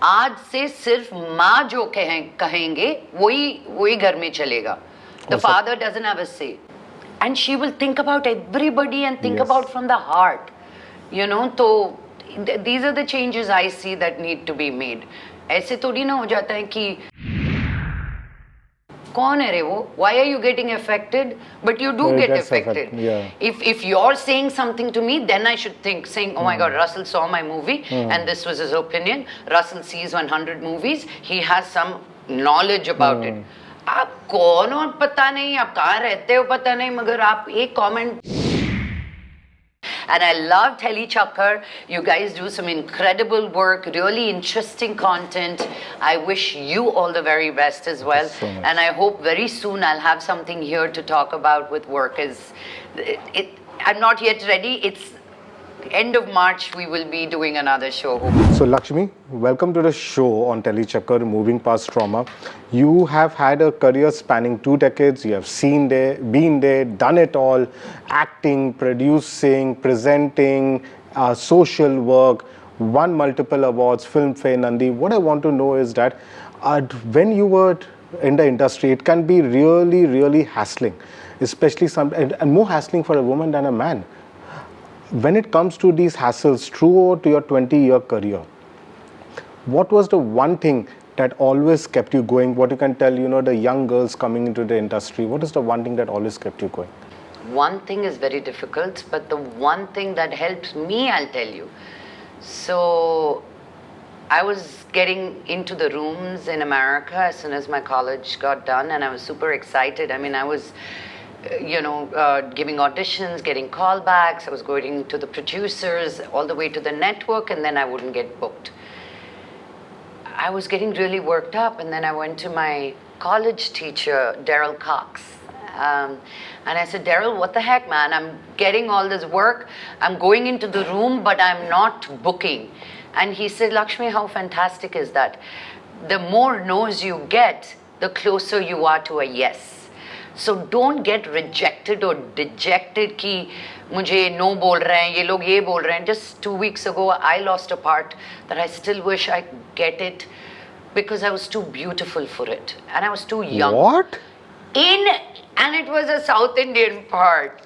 आज से सिर्फ माँ जो कहेंगे वही घर में चलेगा. The father doesn't have a say. And she will think about everybody and think about from the heart. You know, so these are the changes I see that need to be made. ऐसे थोड़ी ना हो जाता है कि कौन है रे वो? Why are you getting affected? But you do get affected. Yeah. If you're saying something to me, then I should think, saying, oh my God, Russell saw my movie and this was his opinion. Russell sees 100 movies. He has some knowledge about it. आप कौन हो पता नहीं, आप कहाँ रहते हो पता नहीं, मगर आप एक comment. And I love TellyChakkar. You guys do some incredible work, really interesting content. I wish you all the very best as well. So and I hope very soon I'll have something here to talk about with work. I'm not yet ready. It's end of March, we will be doing another show. So Lakshmi, welcome to the show on TellyChakkar, Moving Past Trauma. You have had a career spanning 2 decades. You have been there, done it all. Acting, producing, presenting, social work, won multiple awards, Filmfare, Nandi. What I want to know is that when you were in the industry, it can be really, really hassling, especially and more hassling for a woman than a man. When it comes to these hassles throughout your 20-year career, what was the one thing that always kept you going? What you can tell, the young girls coming into the industry, what is the one thing that always kept you going? One thing is very difficult, but the one thing that helps me, I'll tell you. So, I was getting into the rooms in America as soon as my college got done, and I was super excited. I mean, I was giving auditions, getting callbacks. I was going to the producers, all the way to the network, and then I wouldn't get booked. I was getting really worked up, and then I went to my college teacher, Daryl Cox. And I said, Daryl, what the heck, man? I'm getting all this work. I'm going into the room, but I'm not booking. And he said, Lakshmi, how fantastic is that? The more no's you get, the closer you are to a yes. So don't get rejected or dejected कि मुझे no बोल रहे हैं, ये लोग ये बोल रहे हैं. Just 2 weeks ago, I lost a part that I still wish I get it because I was too beautiful for it and I was too young. What? And it was a South Indian part.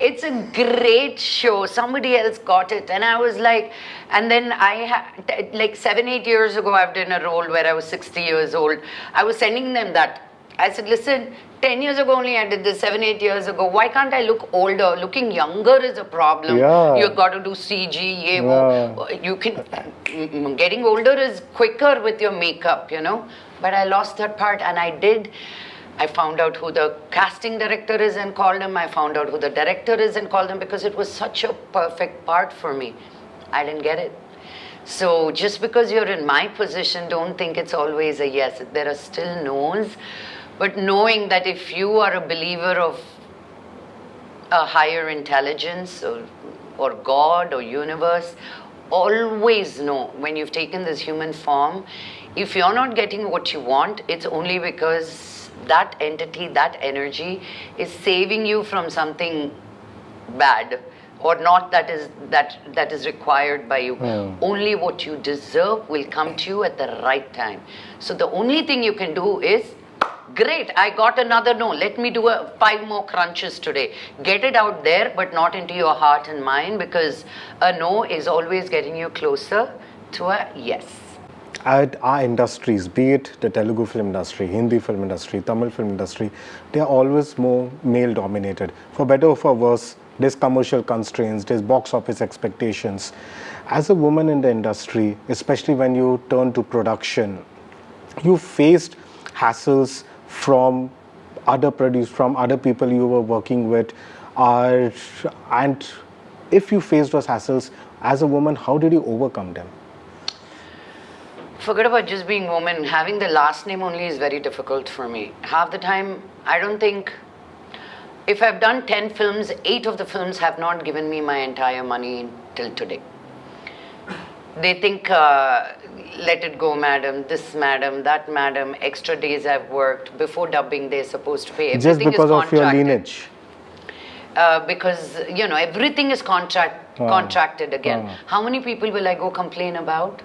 It's a great show. Somebody else got it. And I was like, and then like 7-8 years ago, I've done a role where I was 60 years old. I was sending them that. I said, listen, 10 years ago only I did this, 7-8 years ago. Why can't I look older? Looking younger is a problem. Yeah. You've got to do CG, You can, getting older is quicker with your makeup, But I lost that part and I did. I found out who the casting director is and called him. I found out who the director is and called him because it was such a perfect part for me. I didn't get it. So just because you're in my position, don't think it's always a yes. There are still no's. But knowing that if you are a believer of a higher intelligence or God or universe, always know when you've taken this human form, if you're not getting what you want, it's only because that entity, that energy is saving you from something bad or not that is required by you. Only what you deserve will come to you at the right time. So the only thing you can do is, great, I got another no. Let me do 5 more crunches today. Get it out there, but not into your heart and mind, because a no is always getting you closer to a yes. At our industries, be it the Telugu film industry, Hindi film industry, Tamil film industry, they are always more male dominated. For better or for worse, there's commercial constraints, there's box office expectations. As a woman in the industry, especially when you turn to production, you faced hassles from other people you were working with, and if you faced those hassles as a woman, how did you overcome them? Forget about just being woman. Having the last name only is very difficult for me. Half the time, I don't think, if I've done 10 films, 8 of the films have not given me my entire money till today. They think, let it go, madam, this madam, that madam, extra days I've worked. Before dubbing, they're supposed to pay. Everything just because is of your lineage? Because, everything is contracted again. How many people will I go complain about?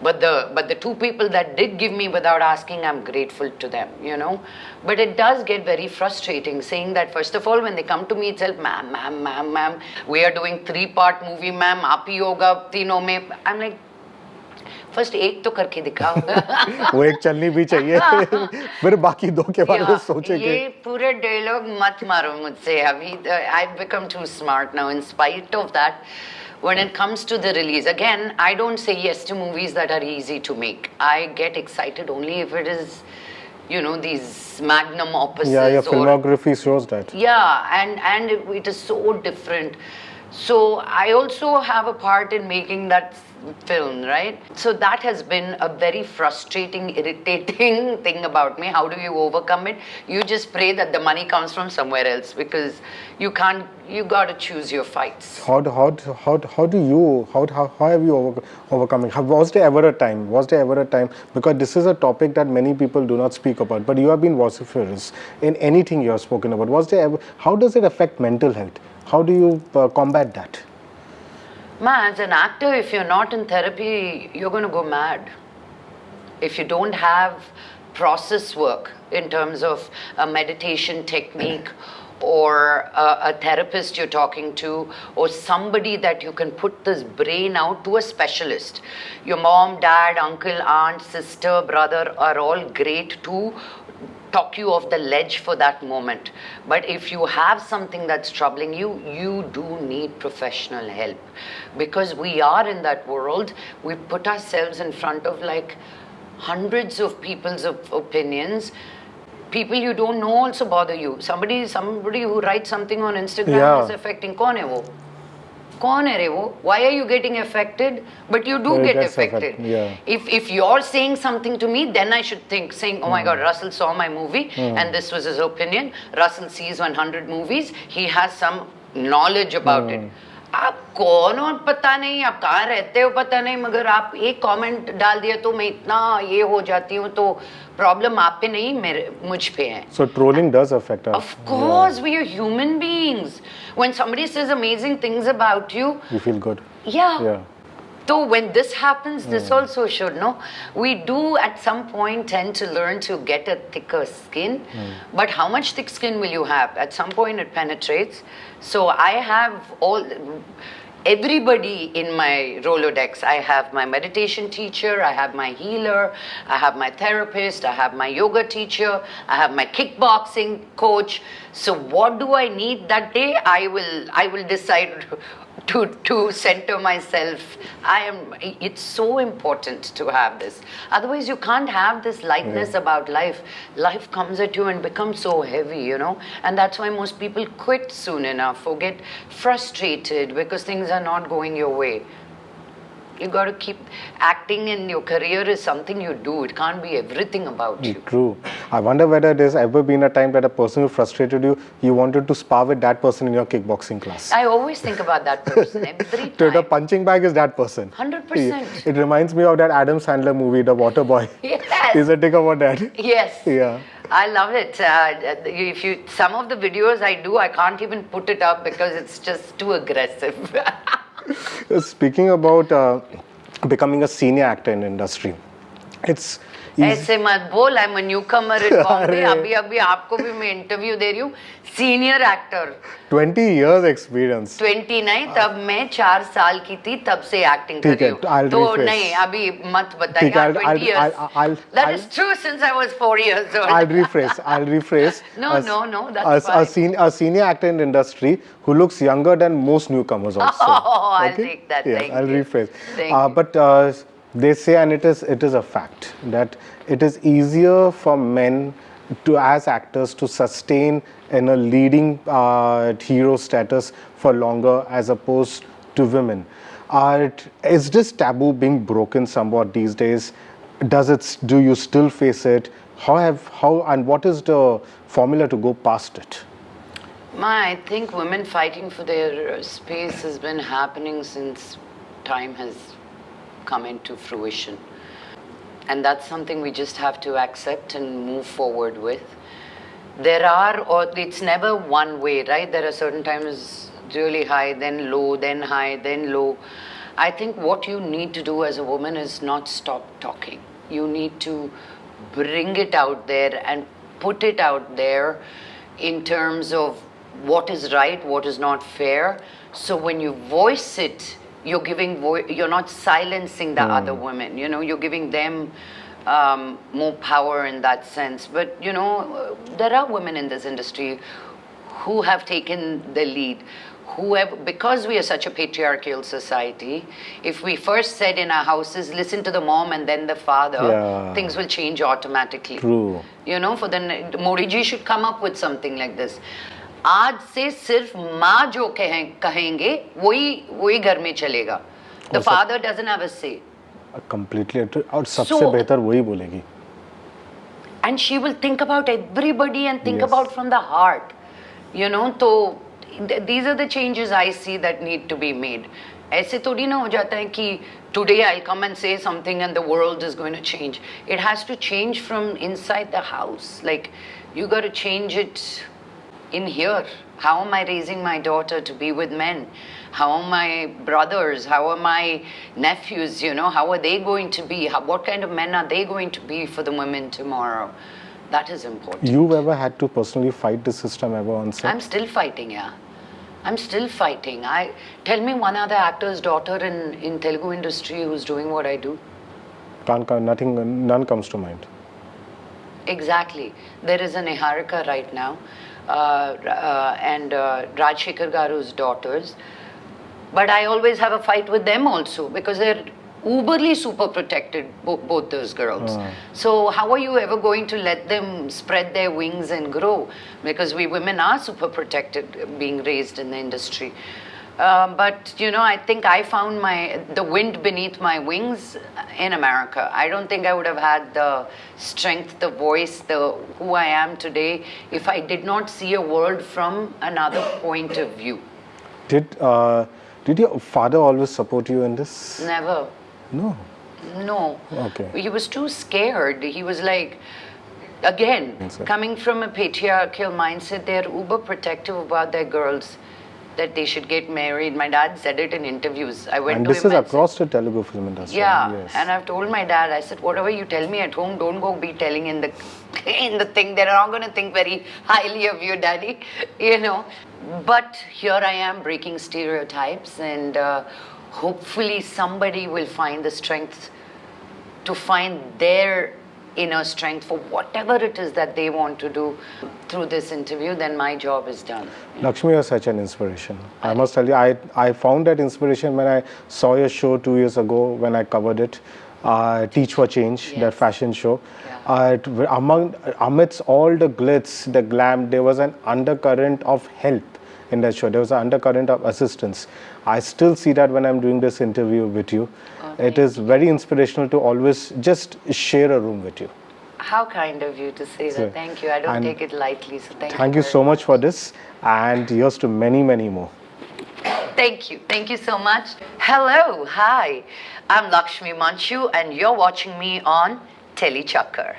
But the two people that did give me without asking, I'm grateful to them, you know. But it does get very frustrating saying that, first of all, when they come to me itself, ma'am, we are doing 3-part movie, ma'am, aap hi hoga teenon mein. I'm like, first एक तो करके दिखाओ. वो एक चलनी भी चाहिए. फिर बाकी दो के बारे में सोचेंगे. ये पूरे डायलॉग मत मारो मुझसे अभी. I've become too smart now in spite of that. When it comes to the release, again, I don't say yes to movies that are easy to make. I get excited only if it is, you know, these magnum opuses. Yeah, your filmography shows that. Yeah, and it is so different. So I also have a part in making that film, right? So that has been a very frustrating, irritating thing about me. How do you overcome it? You just pray that the money comes from somewhere else, because you can't. You got to choose your fights. How have you overcome it? Was there ever a time? Because this is a topic that many people do not speak about, but you have been vociferous in anything you have spoken about. Was there ever? How does it affect mental health? How do you combat that? Ma, as an actor, if you're not in therapy, you're going to go mad. If you don't have process work in terms of a meditation technique, or a therapist you're talking to, or somebody that you can put this brain out to a specialist. Your mom, dad, uncle, aunt, sister, brother are all great to talk you off the ledge for that moment. But if you have something that's troubling you, you do need professional help. Because we are in that world, we put ourselves in front of like hundreds of people's opinions. People you don't know also bother you. Somebody who writes something on Instagram is affecting. Kaun hai wo? Kaun hai re wo? Why are you getting affected? But you do get affected. Yeah. If you're saying something to me, then I should think, saying, oh my God, Russell saw my movie and this was his opinion. Russell sees 100 movies. He has some knowledge about it. आप कौन हो पता नहीं, आप कहाँ रहते हो पता नहीं, मगर आप एक कमेंट डाल दिया तो मैं इतना ये हो जाती हूँ, तो प्रॉब्लम आप पे नहीं मुझ पे है. So trolling does affect us. Of course, we are human beings. When somebody says amazing things about you, you feel good. Yeah. So when this happens, this also should, no? We do at some point tend to learn to get a thicker skin. But how much thick skin will you have? At some point it penetrates. So I have everybody in my Rolodex. I have my meditation teacher, I have my healer, I have my therapist, I have my yoga teacher, I have my kickboxing coach. So what do I need that day? I will decide to center myself. It's so important to have this. Otherwise you can't have this lightness about life. Life comes at you and becomes so heavy, you know. And that's why most people quit soon enough or get frustrated because things are not going your way. You got to keep acting, and your career is something you do. It can't be everything about you. True. I wonder whether there's ever been a time that a person who frustrated you, you wanted to spar with that person in your kickboxing class. I always think about that person every time. So the punching bag is that person. 100%. It reminds me of that Adam Sandler movie, The Water Boy. Yes. Is it think about that? Yes. Yeah. I love it. Some of the videos I do, I can't even put it up because it's just too aggressive. Speaking about becoming a senior actor in industry, it's ऐसे मत बोल, I'm a newcomer in Bombay. अभी आपको भी मैं interview दे रही हूँ. Senior actor. 20 years experience. 20 नहीं, तब मैं 4 साल की थी, तब से एक्टिंग कर रही हूँ. तो नहीं, अभी मत बताइए. 20 years. That is true since I was 4 years old. I'll rephrase. No, that's fine. A senior actor in the industry who looks younger than most newcomers also. Oh, I'll take that. Yes, Thank I'll you. rephrase. But they say, and it is a fact, that it is easier for men as actors to sustain in a leading hero status for longer as opposed to women. Is this taboo being broken somewhat these days? Do you still face it? How and what is the formula to go past it? I think women fighting for their space has been happening since time has come into fruition. And that's something we just have to accept and move forward with. It's never one way, right? There are certain times really high, then low, then high, then low. I think what you need to do as a woman is not stop talking. You need to bring it out there and put it out there in terms of what is right, what is not fair. So when you voice it, you're giving you're not silencing the other women. You know, you're giving them more power in that sense. But you know, there are women in this industry who have taken the lead. Who have, because we are such a patriarchal society, if we first said in our houses, listen to the mom and then the father, things will change automatically. True. You know, for the Modi ji should come up with something like this. आज से सिर्फ माँ जो कहेंगे वही घर में चलेगा. The father doesn't have a say. Completely. और सबसे बेहतर वही बोलेगी. And she will think about everybody and think about from the heart. You know, so these are the changes I see that need to be made. ऐसे थोड़ी ना हो जाता है कि today I'll come and say something and the world is going to change. It has to change from inside the house. Like, you got to change it in here. How am I raising my daughter to be with men? How are my brothers? How are my nephews? You know, how are they going to be? What kind of men are they going to be for the women tomorrow? That is important. You've ever had to personally fight the system ever on set? I'm still fighting, yeah. I'm still fighting. Tell me one other actor's daughter in Telugu industry who's doing what I do. None comes to mind. Exactly. There is a Niharika right now, and Rajshekhar Garu's daughters. But I always have a fight with them also because they're uberly super protected, both those girls. So how are you ever going to let them spread their wings and grow? Because we women are super protected being raised in the industry. But, you know, I think I found the wind beneath my wings in America. I don't think I would have had the strength, the voice, who I am today if I did not see a world from another point of view. Did your father always support you in this? Never. No. No. Okay. He was too scared. He was like, again, coming from a patriarchal mindset, they're uber protective about their girls, that they should get married. My dad said it in interviews. I went and to this him is across the Telugu film industry. Yeah, yes. And I've told my dad, I said, whatever you tell me at home, don't go be telling in the thing. They're not going to think very highly of you, Daddy, you know. But here I am breaking stereotypes, and hopefully somebody will find the strength to find their inner strength for whatever it is that they want to do through this interview. Then my job is done. Lakshmi, you're such an inspiration. I must tell you, I found that inspiration when I saw your show 2 years ago when I covered it, Teach for Change, that fashion show. Amidst all the glitz, the glam, there was an undercurrent of help in that show. There was an undercurrent of assistance. I still see that when I'm doing this interview with you. It is very inspirational to always just share a room with you. How kind of you to say that. Thank you. I don't take it lightly. So thank you so much for this, and here's to many, many more. Thank you. Thank you so much. Hello. Hi. I'm Lakshmi Manchu, and you're watching me on TellyChakkar.